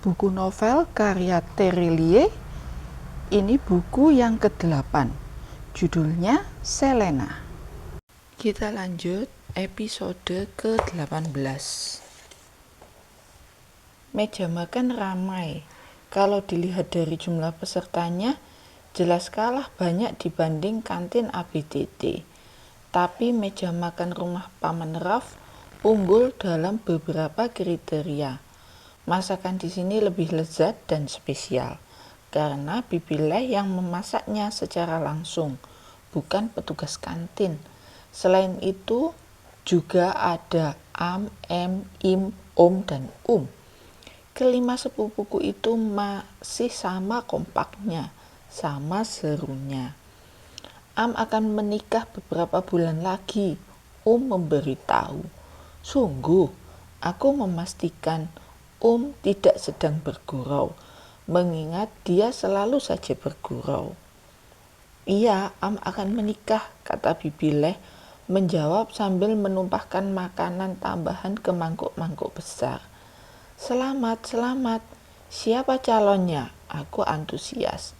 buku novel karya Terelie. Ini buku yang ke-8. Judulnya Selena. Kita lanjut episode ke-18. Meja makan ramai. Kalau dilihat dari jumlah pesertanya, jelas kalah banyak dibanding kantin ABCD. Tapi meja makan rumah Paman Ralph unggul dalam beberapa kriteria. Masakan di sini lebih lezat dan spesial karena Bibi Leh yang memasaknya secara langsung, bukan petugas kantin. Selain itu, juga ada Am, Em, Im, Om, dan Kelima sepupuku itu masih sama kompaknya, sama serunya. Am akan menikah beberapa bulan lagi, memberitahu. Sungguh, aku memastikan tidak sedang bergurau, mengingat dia selalu saja bergurau. Iya, Am akan menikah, kata Bibi Leh menjawab sambil menumpahkan makanan tambahan ke mangkuk-mangkuk besar. Selamat, selamat. Siapa calonnya? Aku antusias.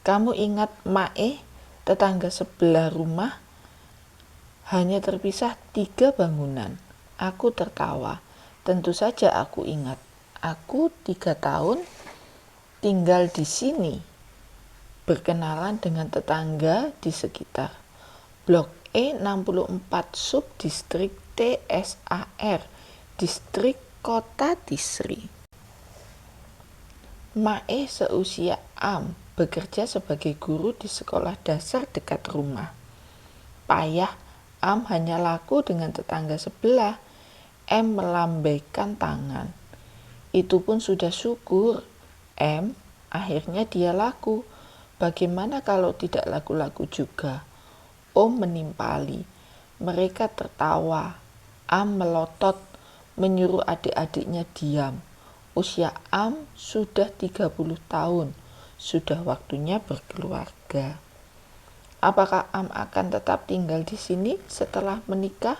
Kamu ingat Mae, tetangga sebelah rumah? Hanya terpisah 3 bangunan. Aku tertawa. Tentu saja aku ingat. Aku 3 tahun tinggal di sini. Berkenalan dengan tetangga di sekitar. Blok E64 Subdistrik TSAR, Distrik Kota Tisri. Mae seusia Am, bekerja sebagai guru di sekolah dasar dekat rumah. Payah, Am hanya laku dengan tetangga sebelah. M melambaikan tangan. Itu pun sudah syukur. M, akhirnya dia laku. Bagaimana kalau tidak laku-laku juga? Om menimpali. Mereka tertawa. Am melotot, menyuruh adik-adiknya diam. Usia Am sudah 30 tahun. Sudah waktunya berkeluarga. Apakah Am akan tetap tinggal di sini setelah menikah?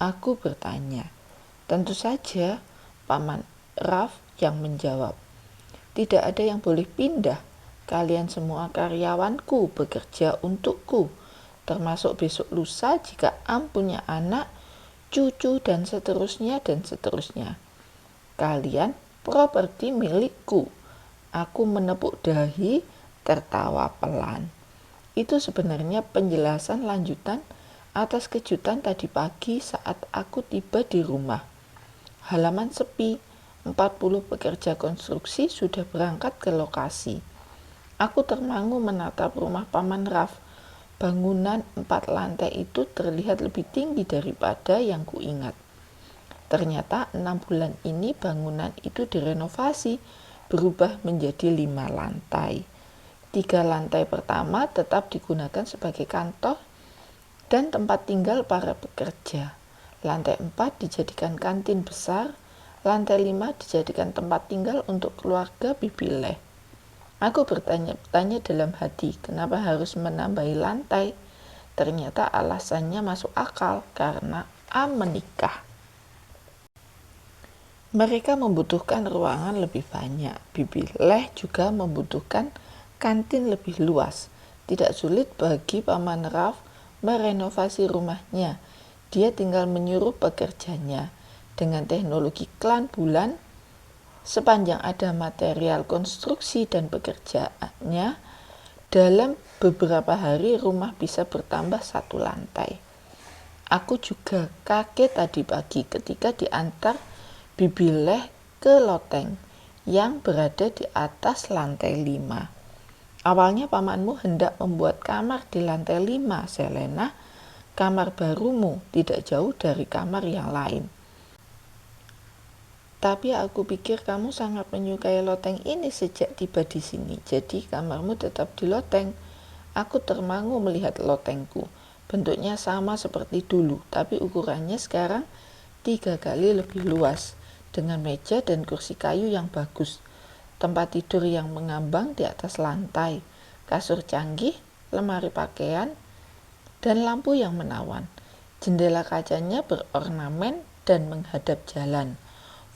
Aku bertanya. Tentu saja, Paman Ralph yang menjawab. Tidak ada yang boleh pindah. Kalian semua karyawanku bekerja untukku, termasuk besok lusa jika Am punya anak, cucu, dan seterusnya dan seterusnya. Kalian properti milikku. Aku menepuk dahi, tertawa pelan. Itu sebenarnya penjelasan lanjutan atas kejutan tadi pagi saat aku tiba di rumah. Halaman sepi, 40 pekerja konstruksi sudah berangkat ke lokasi. Aku termangu menatap rumah Paman Ralph. Bangunan 4 lantai itu terlihat lebih tinggi daripada yang kuingat. Ternyata 6 bulan ini bangunan itu direnovasi, berubah menjadi 5 lantai. 3 lantai pertama tetap digunakan sebagai kantor dan tempat tinggal para pekerja. Lantai 4 dijadikan kantin besar, lantai 5 dijadikan tempat tinggal untuk keluarga Bibi Leh. Aku bertanya-tanya dalam hati, kenapa harus menambahi lantai? Ternyata alasannya masuk akal, karena Am menikah. Mereka membutuhkan ruangan lebih banyak. Bibi Leh juga membutuhkan kantin lebih luas. Tidak sulit bagi Paman Ralph merenovasi rumahnya. Dia tinggal menyuruh pekerjanya. Dengan teknologi klan bulan, sepanjang ada material konstruksi dan pekerjaannya, dalam beberapa hari rumah bisa bertambah 1 lantai. Aku juga kaget tadi pagi ketika diantar Bibi Leh ke loteng yang berada di atas lantai 5. Awalnya pamanmu hendak membuat kamar di lantai 5, Selena. Kamar barumu tidak jauh dari kamar yang lain. Tapi aku pikir kamu sangat menyukai loteng ini sejak tiba di sini. Jadi kamarmu tetap di loteng. Aku termangu melihat lotengku. Bentuknya sama seperti dulu, tapi ukurannya sekarang 3 kali lebih luas, dengan meja dan kursi kayu yang bagus, tempat tidur yang mengambang di atas lantai, kasur canggih, lemari pakaian, dan lampu yang menawan. Jendela kacanya berornamen dan menghadap jalan.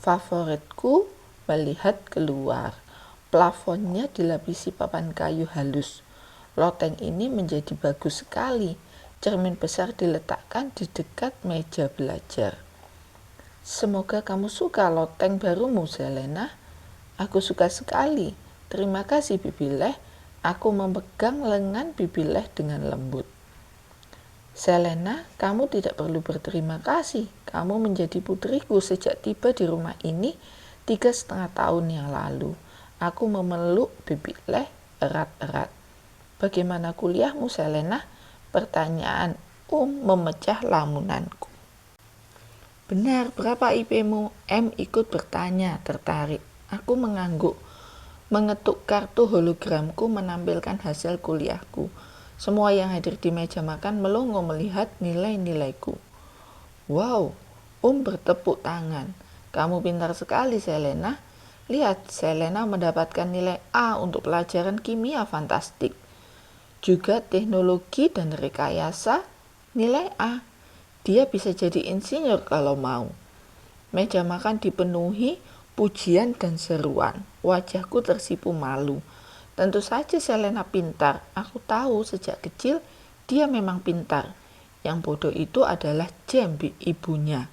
Favoritku melihat keluar. Plafonnya dilapisi papan kayu halus. Loteng ini menjadi bagus sekali. Cermin besar diletakkan di dekat meja belajar. Semoga kamu suka loteng barumu, Selena. Aku suka sekali. Terima kasih, Bibileh. Aku memegang lengan Bibileh dengan lembut. Selena, kamu tidak perlu berterima kasih. Kamu menjadi putriku sejak tiba di rumah ini 3,5 tahun yang lalu. Aku memeluk Bibileh erat-erat. Bagaimana kuliahmu, Selena? Pertanyaan memecah lamunanku. Benar, berapa IP-mu? Ikut bertanya, tertarik. Aku mengangguk. Mengetuk kartu hologramku menampilkan hasil kuliahku. Semua yang hadir di meja makan melongo melihat nilai-nilaiku. Wow, bertepuk tangan. Kamu pintar sekali, Selena. Lihat, Selena mendapatkan nilai A untuk pelajaran kimia fantastik. Juga teknologi dan rekayasa, nilai A. Dia bisa jadi insinyur kalau mau. Meja makan dipenuhi pujian dan seruan. Wajahku tersipu malu. Tentu saja Selena pintar. Aku tahu sejak kecil dia memang pintar. Yang bodoh itu adalah Jem, ibunya.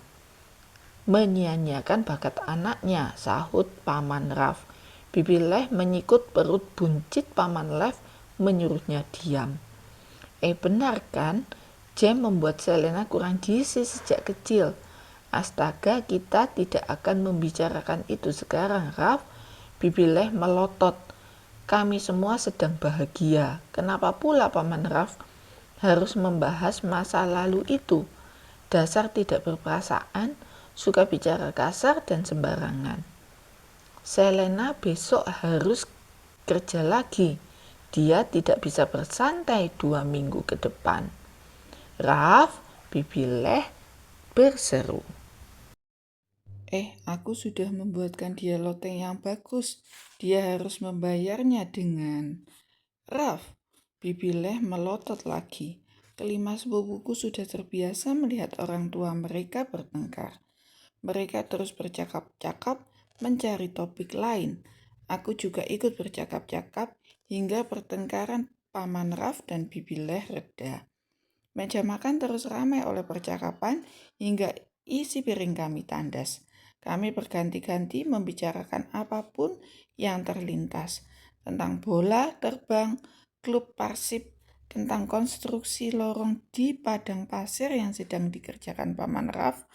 Menyia-nyiakan bakat anaknya, sahut Paman Raf. Bibileh menyikut perut buncit Paman Raf menyuruhnya diam. Benar kan? Jem membuat Selena kurang gizi sejak kecil. Astaga, kita tidak akan membicarakan itu sekarang, Raf. Bibileh melotot. Kami semua sedang bahagia. Kenapa pula Paman Raf harus membahas masa lalu itu? Dasar tidak berperasaan, suka bicara kasar dan sembarangan. Selena besok harus kerja lagi. Dia tidak bisa bersantai 2 minggu ke depan. Raf, Bibileh berseru. Aku sudah membuatkan dia loteng yang bagus. Dia harus membayarnya dengan... Raf, Bibileh melotot lagi. Kelima sepupuku sudah terbiasa melihat orang tua mereka bertengkar. Mereka terus bercakap-cakap mencari topik lain. Aku juga ikut bercakap-cakap hingga pertengkaran Paman Raf dan Bibileh reda. Meja makan terus ramai oleh percakapan hingga isi piring kami tandas. Kami berganti-ganti membicarakan apapun yang terlintas. Tentang bola terbang, klub Persib, tentang konstruksi lorong di padang pasir yang sedang dikerjakan Paman Raf,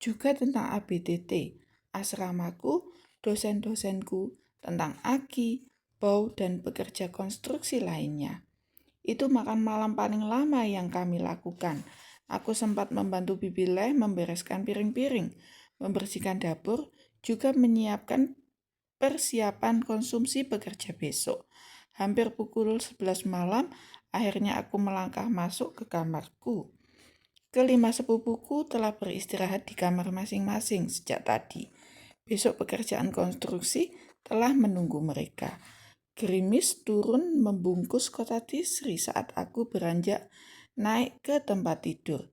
juga tentang ABTT, asramaku, dosen-dosenku, tentang Aki, bau, dan pekerja konstruksi lainnya. Itu makan malam paling lama yang kami lakukan. Aku sempat membantu Bibileh membereskan piring-piring, membersihkan dapur, juga menyiapkan persiapan konsumsi pekerja besok. Hampir pukul 11 malam, akhirnya aku melangkah masuk ke kamarku. Kelima sepupuku telah beristirahat di kamar masing-masing sejak tadi. Besok pekerjaan konstruksi telah menunggu mereka. Gerimis turun membungkus kotak tisri saat aku beranjak naik ke tempat tidur.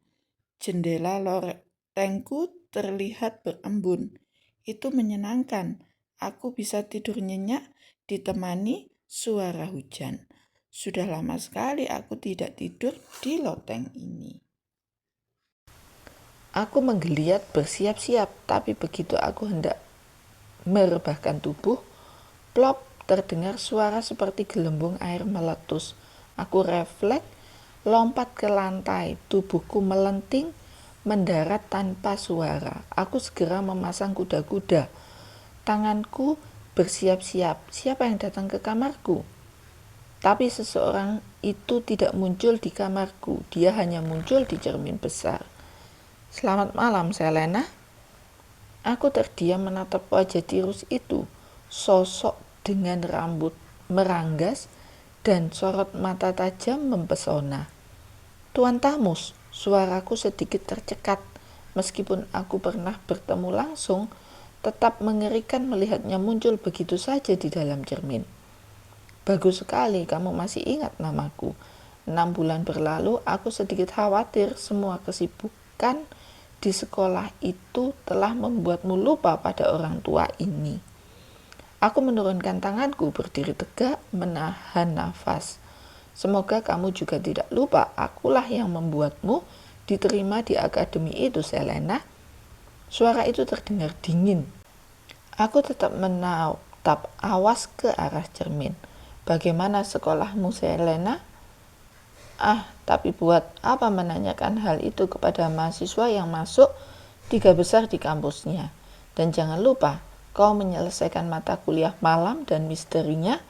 Jendela lotengku terlihat berembun. Itu menyenangkan. Aku bisa tidur nyenyak ditemani suara hujan. Sudah lama sekali aku tidak tidur di loteng ini. Aku menggeliat bersiap-siap, tapi begitu aku hendak merebahkan tubuh, plop, terdengar suara seperti gelembung air meletus. Aku refleks, lompat ke lantai, tubuhku melenting, mendarat tanpa suara. Aku segera memasang kuda-kuda. Tanganku bersiap-siap, siapa yang datang ke kamarku? Tapi seseorang itu tidak muncul di kamarku, dia hanya muncul di cermin besar. Selamat malam, Selena. Aku terdiam menatap wajah tirus itu, sosok dengan rambut meranggas dan sorot mata tajam mempesona. Tuan Tamus, suaraku sedikit tercekat. Meskipun aku pernah bertemu langsung, tetap mengerikan melihatnya muncul begitu saja di dalam cermin. Bagus sekali kamu masih ingat namaku. 6 bulan berlalu, aku sedikit khawatir semua kesibukan di sekolah itu telah membuatmu lupa pada orang tua ini. Aku menurunkan tanganku, berdiri tegak, menahan nafas. Semoga kamu juga tidak lupa, akulah yang membuatmu diterima di akademi itu, Selena. Suara itu terdengar dingin. Aku tetap menatap awas ke arah cermin. Bagaimana sekolahmu, Selena? Tapi buat apa menanyakan hal itu kepada mahasiswa yang masuk 3 besar di kampusnya? Dan jangan lupa, kau menyelesaikan mata kuliah malam dan misterinya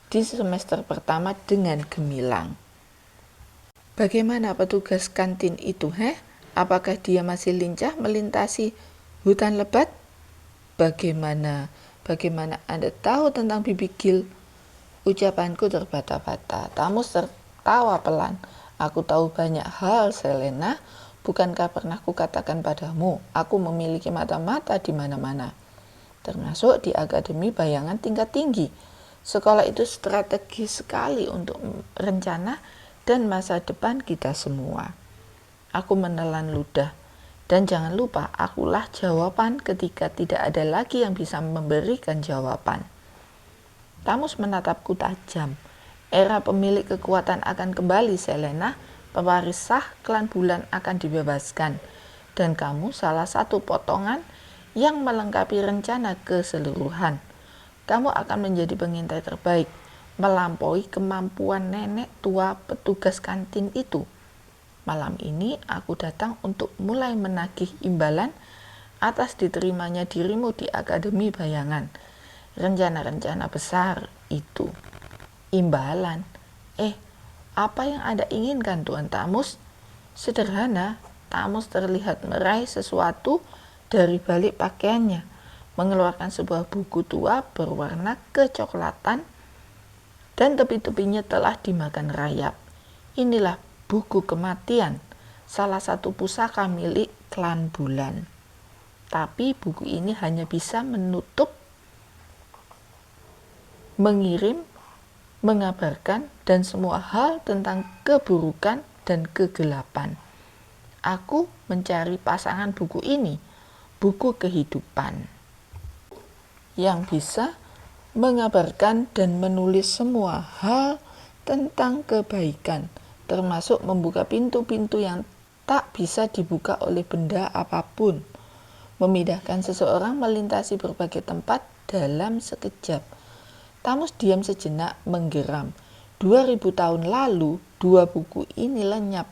di semester pertama dengan gemilang. Bagaimana petugas kantin itu, Apakah dia masih lincah melintasi hutan lebat? Bagaimana Anda tahu tentang Bibi Gil? Ucapanku terbata-bata. Tamus tertawa pelan. Aku tahu banyak hal, Selena. Bukankah pernah kukatakan padamu, aku memiliki mata-mata di mana-mana, termasuk di Akademi Bayangan Tingkat Tinggi. Sekolah itu strategis sekali untuk rencana dan masa depan kita semua. Aku menelan ludah. Dan jangan lupa, akulah jawaban ketika tidak ada lagi yang bisa memberikan jawaban. Tamus menatapku tajam. Era pemilik kekuatan akan kembali, Selena. Pewaris sah klan bulan akan dibebaskan. Dan kamu salah satu potongan yang melengkapi rencana keseluruhan. Kamu akan menjadi pengintai terbaik, melampaui kemampuan nenek tua petugas kantin itu. Malam ini aku datang untuk mulai menagih imbalan atas diterimanya dirimu di Akademi Bayangan. Rencana-rencana besar itu. Imbalan. Apa yang Anda inginkan, Tuan Tamus? Sederhana. Tamus terlihat meraih sesuatu dari balik pakaiannya, mengeluarkan sebuah buku tua berwarna kecoklatan dan tepi-tepinya telah dimakan rayap. Inilah buku kematian, salah satu pusaka milik klan bulan. Tapi buku ini hanya bisa menutup, mengirim, mengabarkan, dan semua hal tentang keburukan dan kegelapan. Aku mencari pasangan buku ini, buku kehidupan, yang bisa mengabarkan dan menulis semua hal tentang kebaikan, termasuk membuka pintu-pintu yang tak bisa dibuka oleh benda apapun, memindahkan seseorang melintasi berbagai tempat dalam sekejap. Tamus diam sejenak, menggeram. 2000 tahun lalu, 2 buku ini lenyap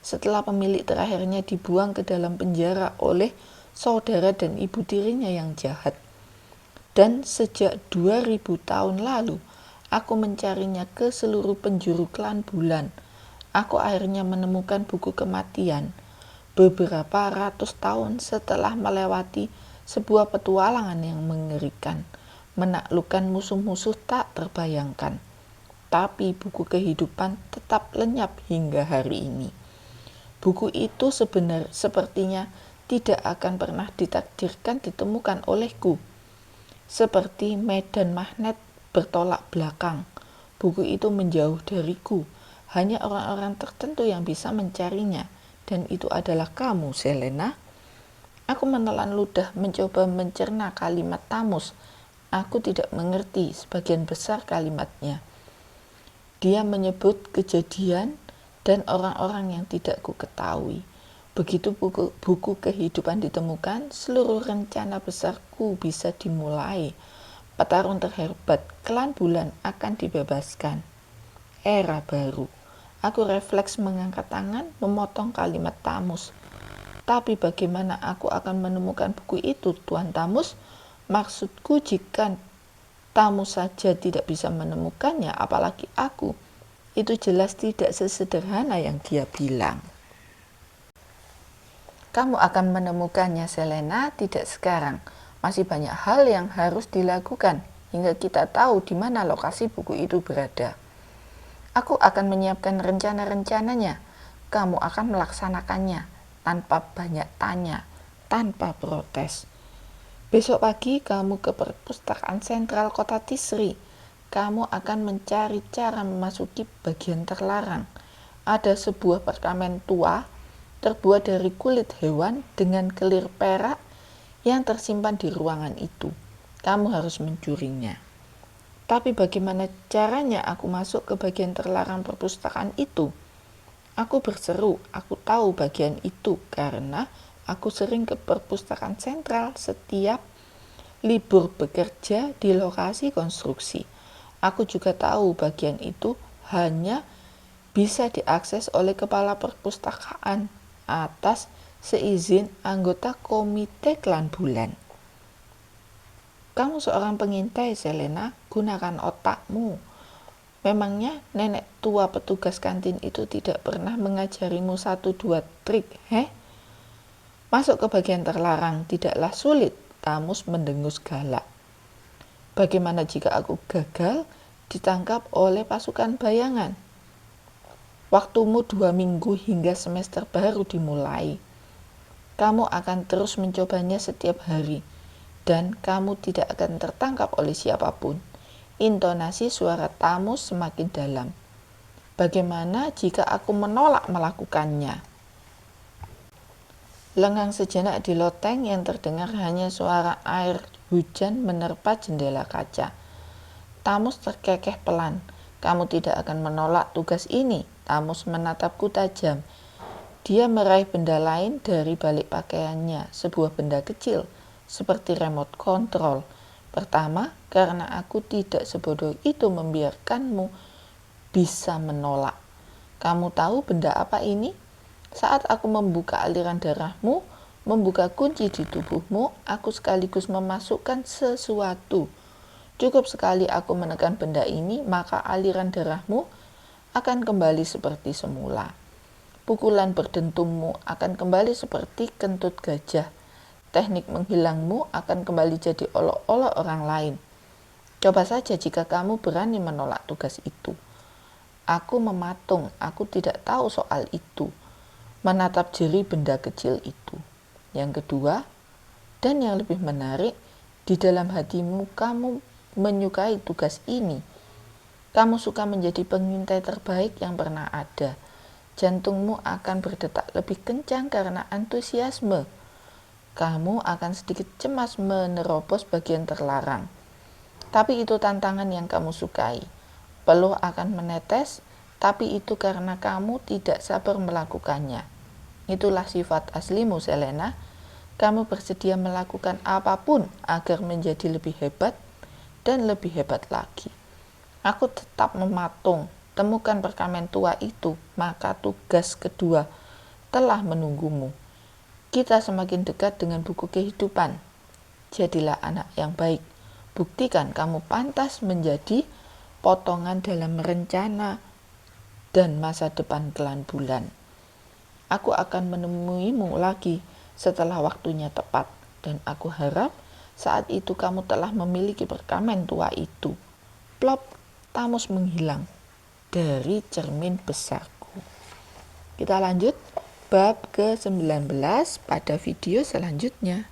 setelah pemilik terakhirnya dibuang ke dalam penjara oleh saudara dan ibu tirinya yang jahat. Dan sejak 2000 tahun lalu, aku mencarinya ke seluruh penjuru klan bulan. Aku akhirnya menemukan buku kematian beberapa ratus tahun setelah melewati sebuah petualangan yang mengerikan, menaklukkan musuh-musuh tak terbayangkan. Tapi buku kehidupan tetap lenyap hingga hari ini. Buku itu sepertinya tidak akan pernah ditakdirkan ditemukan olehku. Seperti medan magnet bertolak belakang, buku itu menjauh dariku. Hanya orang-orang tertentu yang bisa mencarinya, dan itu adalah kamu, Selena. Aku menelan ludah, mencoba mencerna kalimat Tamus. Aku tidak mengerti sebagian besar kalimatnya. Dia menyebut kejadian dan orang-orang yang tidak ku ketahui. Begitu buku kehidupan ditemukan, seluruh rencana besarku bisa dimulai. Petarung terhebat klan bulan akan dibebaskan. Era baru. Aku refleks mengangkat tangan, memotong kalimat Tamus. Tapi bagaimana aku akan menemukan buku itu, Tuan Tamus? Maksudku, jika Tamus saja tidak bisa menemukannya, apalagi aku. Itu jelas tidak sesederhana yang dia bilang. Kamu akan menemukannya, Selena, tidak sekarang. Masih banyak hal yang harus dilakukan hingga kita tahu di mana lokasi buku itu berada. Aku akan menyiapkan rencana-rencananya. Kamu akan melaksanakannya tanpa banyak tanya, tanpa protes. Besok pagi kamu ke perpustakaan sentral kota Tisri. Kamu akan mencari cara memasuki bagian terlarang. Ada sebuah perkamen tua terbuat dari kulit hewan dengan kelir perak yang tersimpan di ruangan itu. Kamu harus mencurinya. Tapi bagaimana caranya aku masuk ke bagian terlarang perpustakaan itu? Aku berseru, aku tahu bagian itu karena aku sering ke perpustakaan sentral setiap libur bekerja di lokasi konstruksi. Aku juga tahu bagian itu hanya bisa diakses oleh kepala perpustakaan atas seizin anggota komite klan bulan. Kamu seorang pengintai, Selena, gunakan otakmu. Memangnya nenek tua petugas kantin itu tidak pernah mengajarimu 1-2 trik, Masuk ke bagian terlarang tidaklah sulit, Tamus mendengus galak. Bagaimana jika aku gagal ditangkap oleh pasukan bayangan? Waktumu 2 minggu hingga semester baru dimulai. Kamu akan terus mencobanya setiap hari. Dan kamu tidak akan tertangkap oleh siapapun. Intonasi suara Tamus semakin dalam. Bagaimana jika aku menolak melakukannya? Lengang sejenak di loteng yang terdengar hanya suara air hujan menerpa jendela kaca. Tamus terkekeh pelan. Kamu tidak akan menolak tugas ini. Tamus menatapku tajam. Dia meraih benda lain dari balik pakaiannya, sebuah benda kecil, seperti remote control. Pertama, karena aku tidak sebodoh itu membiarkanmu bisa menolak. Kamu tahu benda apa ini? Saat aku membuka aliran darahmu, membuka kunci di tubuhmu, aku sekaligus memasukkan sesuatu. Cukup sekali aku menekan benda ini, maka aliran darahmu akan kembali seperti semula. Pukulan berdentummu akan kembali seperti kentut gajah. Teknik menghilangmu akan kembali jadi olok-olok orang lain. Coba saja jika kamu berani menolak tugas itu. Aku mematung, aku tidak tahu soal itu. Menatap jeri benda kecil itu. Yang kedua, dan yang lebih menarik, di dalam hatimu kamu menyukai tugas ini. Kamu suka menjadi pengintai terbaik yang pernah ada. Jantungmu akan berdetak lebih kencang karena antusiasme. Kamu akan sedikit cemas menerobos bagian terlarang. Tapi itu tantangan yang kamu sukai. Peluh akan menetes, tapi itu karena kamu tidak sabar melakukannya. Itulah sifat aslimu, Selena. Kamu bersedia melakukan apapun agar menjadi lebih hebat dan lebih hebat lagi. Aku tetap mematung. Temukan perkamen tua itu, maka tugas kedua telah menunggumu. Kita semakin dekat dengan buku kehidupan. Jadilah anak yang baik. Buktikan kamu pantas menjadi potongan dalam rencana dan masa depan klan bulan. Aku akan menemuimu lagi setelah waktunya tepat. Dan aku harap saat itu kamu telah memiliki perkamen tua itu. Plop, Tamus menghilang dari cermin besarku. Kita lanjut bab ke-19 pada video selanjutnya.